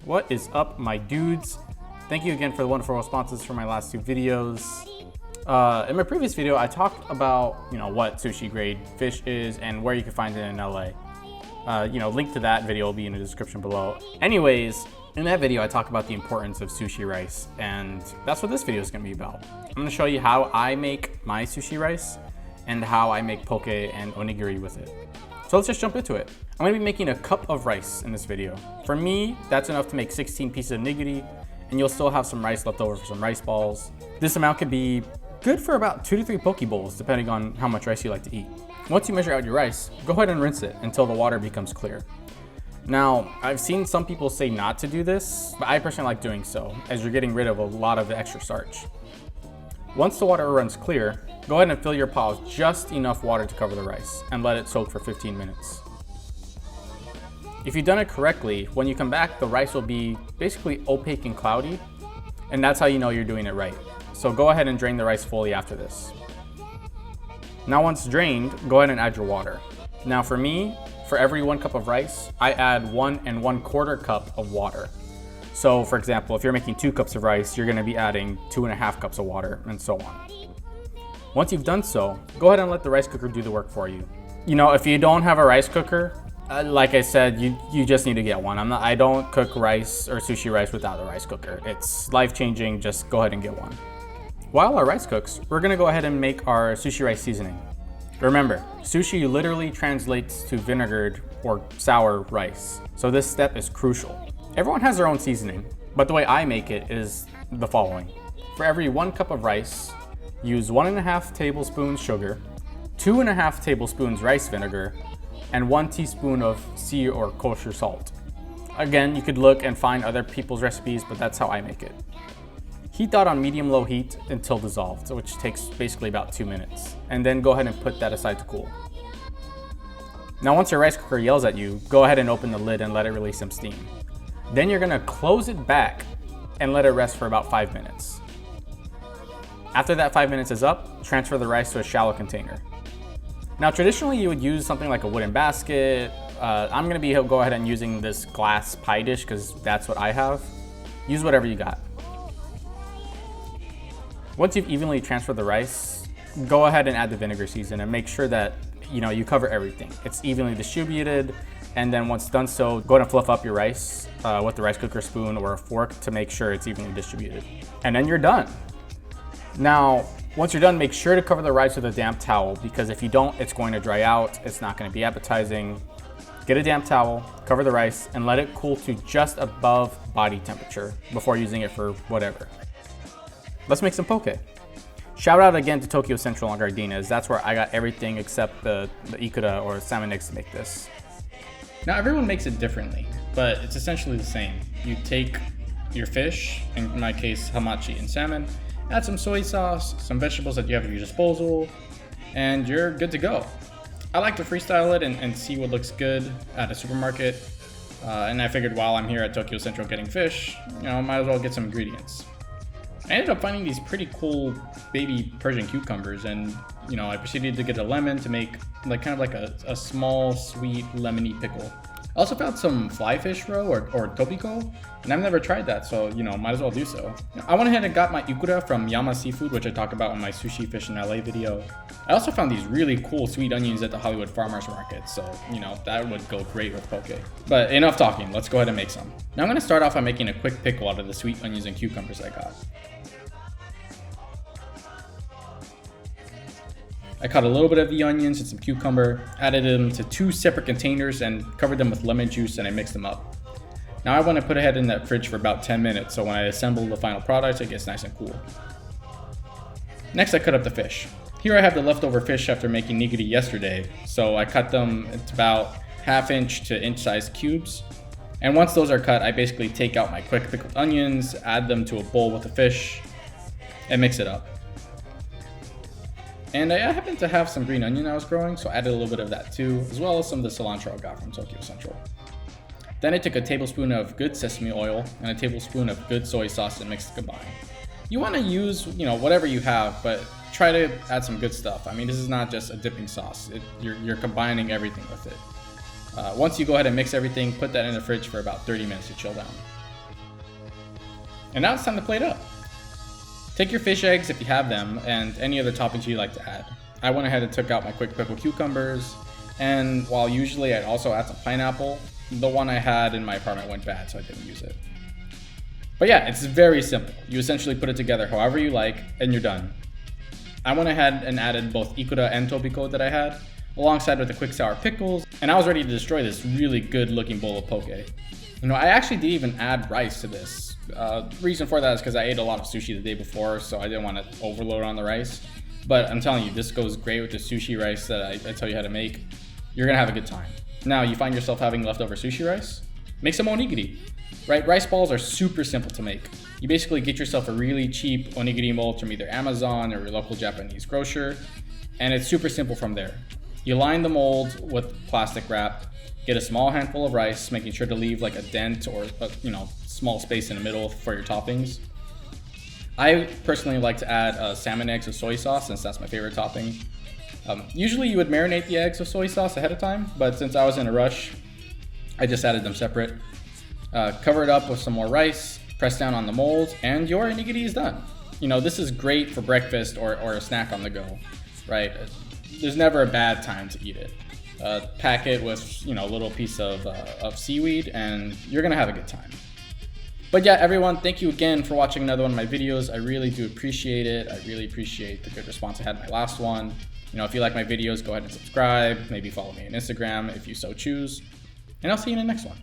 What is up, my dudes? Thank you again for the wonderful responses for my last two videos. In my previous video, I talked about what sushi grade fish is and where you can find it in LA. Link to that video will be in the description below. Anyways, in that video, I talk about the importance of sushi rice, and that's what this video is going to be about. I'm going to show you how I make my sushi rice and how I make poke and onigiri with it. So let's just jump into it. I'm going to be making a cup of rice in this video. For me, that's enough to make 16 pieces of nigiri, and you'll still have some rice left over for some rice balls. This amount could be good for about 2 to 3 poke bowls, depending on how much rice you like to eat. Once you measure out your rice, go ahead and rinse it until the water becomes clear. Now, I've seen some people say not to do this, but I personally like doing so, as you're getting rid of a lot of the extra starch. Once the water runs clear, go ahead and fill your pot with just enough water to cover the rice and let it soak for 15 minutes. If you've done it correctly, when you come back, the rice will be basically opaque and cloudy, and that's how you know you're doing it right. So go ahead and drain the rice fully after this. Now once drained, go ahead and add your water. Now for me, for every 1 cup of rice, I add 1 1/4 cup of water. So for example, if you're making 2 cups of rice, you're gonna be adding 2 1/2 cups of water, and so on. Once you've done so, go ahead and let the rice cooker do the work for you. If you don't have a rice cooker, like I said, you just need to get one. I don't cook rice or sushi rice without a rice cooker. It's life-changing, just go ahead and get one. While our rice cooks, we're gonna go ahead and make our sushi rice seasoning. Remember, sushi literally translates to vinegared or sour rice, so this step is crucial. Everyone has their own seasoning, but the way I make it is the following. For every 1 cup of rice, use 1 1/2 tablespoons sugar, 2 1/2 tablespoons rice vinegar, and 1 teaspoon of sea or kosher salt. Again, you could look and find other people's recipes, but that's how I make it. Heat that on medium-low heat until dissolved, which takes basically about 2 minutes, and then go ahead and put that aside to cool. Now once your rice cooker yells at you, go ahead and open the lid and let it release some steam. Then you're gonna close it back and let it rest for about 5 minutes. After that 5 minutes is up, transfer the rice to a shallow container. Now traditionally you would use something like a wooden basket. I'm gonna go ahead and using this glass pie dish because that's what I have. Use whatever you got. Once you've evenly transferred the rice, go ahead and add the vinegar season and make sure that you cover everything. It's evenly distributed, and then once done so, go ahead and fluff up your rice with the rice cooker spoon or a fork to make sure it's evenly distributed. And then you're done. Now, once you're done, make sure to cover the rice with a damp towel, because if you don't, it's going to dry out. It's not going to be appetizing. Get a damp towel, cover the rice, and let it cool to just above body temperature before using it for whatever. Let's make some poke. Shout out again to Tokyo Central on Gardenias. That's where I got everything except the ikura or salmon eggs to make this. Now everyone makes it differently, but it's essentially the same. You take your fish, in my case hamachi and salmon, add some soy sauce, some vegetables that you have at your disposal, and you're good to go. I like to freestyle it and see what looks good at a supermarket, and I figured while I'm here at Tokyo Central getting fish, might as well get some ingredients. I ended up finding these pretty cool baby Persian cucumbers, and I proceeded to get a lemon to make kind of like a small sweet lemony pickle. I also found some fly fish roe or topiko, and I've never tried that, so might as well do so. I went ahead and got my ikura from Yama Seafood, which I talk about in my sushi fish in LA video. I also found these really cool sweet onions at the Hollywood Farmers Market, so that would go great with poke. But enough talking, let's go ahead and make some. Now I'm going to start off by making a quick pickle out of the sweet onions and cucumbers I got. I cut a little bit of the onions and some cucumber, added them to 2 separate containers and covered them with lemon juice, and I mixed them up. Now I want to put it in that fridge for about 10 minutes, so when I assemble the final product, it gets nice and cool. Next I cut up the fish. Here I have the leftover fish after making nigiri yesterday, so I cut them into about 1/2 inch to inch size cubes. And once those are cut, I basically take out my quick pickled onions, add them to a bowl with the fish, and mix it up. And I happen to have some green onion I was growing, so I added a little bit of that too, as well as some of the cilantro I got from Tokyo Central. Then I took a tablespoon of good sesame oil and a tablespoon of good soy sauce and mixed combined. You want to use, whatever you have, but try to add some good stuff. I mean, this is not just a dipping sauce. You're combining everything with it. Once you go ahead and mix everything, put that in the fridge for about 30 minutes to chill down. And now it's time to plate up. Take your fish eggs if you have them, and any other toppings you like to add. I went ahead and took out my quick pickled cucumbers, and while usually I'd also add some pineapple, the one I had in my apartment went bad, so I didn't use it. But yeah, it's very simple. You essentially put it together however you like, and you're done. I went ahead and added both ikura and tobiko that I had, alongside with the quick sour pickles, and I was ready to destroy this really good looking bowl of poke. You know, I actually didn't even add rice to this. Reason for that is because I ate a lot of sushi the day before, so I didn't want to overload on the rice. But I'm telling you, this goes great with the sushi rice that I tell you how to make. You're gonna have a good time. Now, you find yourself having leftover sushi rice? Make some onigiri, right? Rice balls are super simple to make. You basically get yourself a really cheap onigiri mold from either Amazon or your local Japanese grocer, and it's super simple from there. You line the mold with plastic wrap, get a small handful of rice, making sure to leave like a dent or a small space in the middle for your toppings. I personally like to add salmon eggs with soy sauce since that's my favorite topping. Usually you would marinate the eggs with soy sauce ahead of time, but since I was in a rush, I just added them separate. Cover it up with some more rice, press down on the mold, and your onigiri is done. You know, this is great for breakfast or a snack on the go, right? There's never a bad time to eat it. Pack it with, a little piece of seaweed, and you're gonna have a good time. But yeah, everyone, thank you again for watching another one of my videos. I really do appreciate it. I really appreciate the good response I had in my last one. If you like my videos, go ahead and subscribe. Maybe follow me on Instagram if you so choose. And I'll see you in the next one.